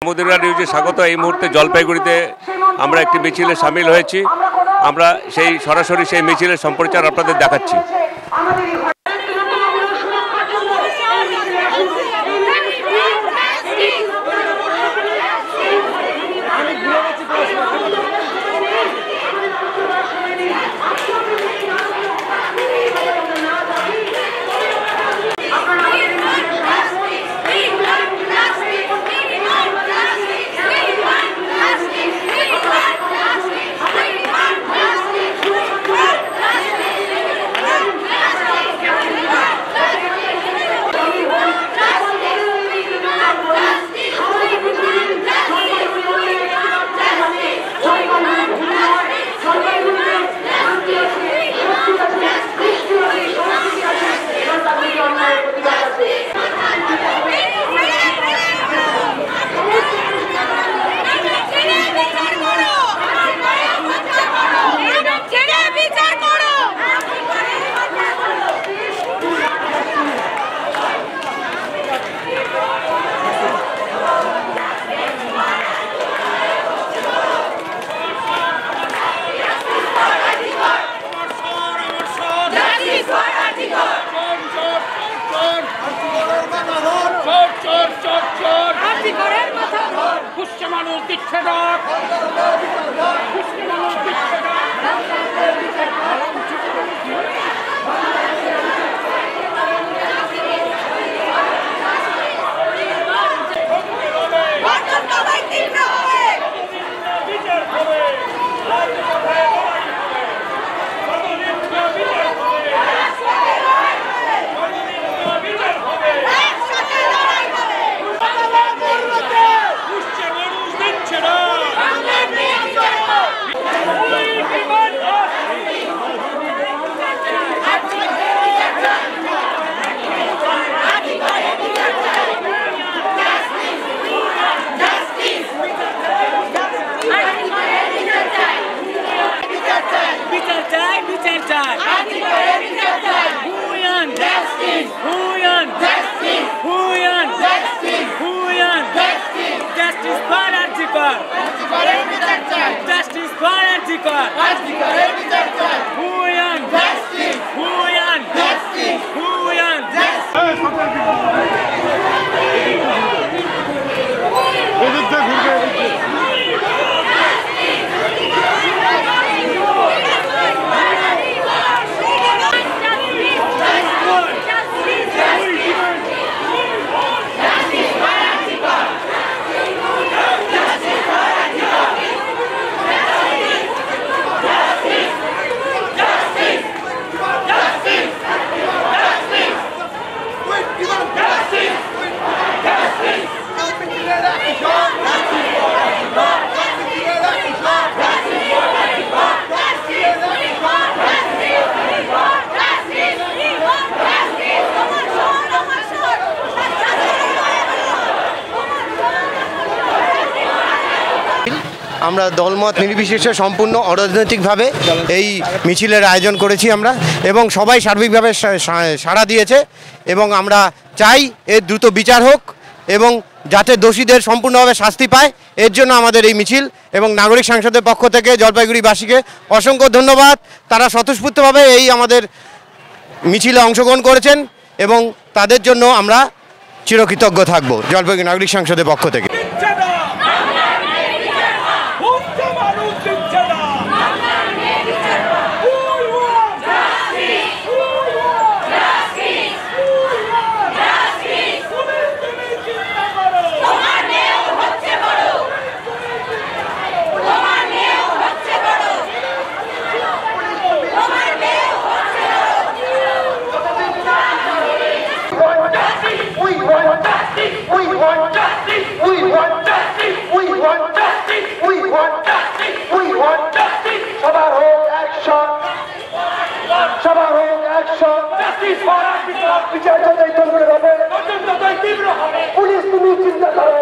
মুদিরা নিউজে স্বাগত। এই মুহূর্তে জলপাইগুড়িতে আমরা একটি মিছিলে সামিল হয়েছি। আমরা সরাসরি সেই মিছিলের সম্প্রচার আপনাদের দেখাচ্ছি। মানুষ দিচ্ছে না আমরা দলমত নির্বিশেষে সম্পূর্ণ অরাজনৈতিকভাবে এই মিছিলের আয়োজন করেছি আমরা, এবং সবাই সার্বিকভাবে সাড়া দিয়েছে এবং আমরা চাই এর দ্রুত বিচার হোক এবং যাতে দোষীদের সম্পূর্ণভাবে শাস্তি পায়, এর জন্য আমাদের এই মিছিল। এবং নাগরিক সংসদের পক্ষ থেকে জলপাইগুড়িবাসীকে অসংখ্য ধন্যবাদ। তারা স্বতঃস্ফূর্তভাবে এই আমাদের মিছিলে অংশগ্রহণ করেছেন এবং তাদের জন্য আমরা চিরকৃতজ্ঞ থাকব জলপাইগুড়ি নাগরিক সংসদের পক্ষ থেকে। পুলিশ তুমি চিন্তা করো।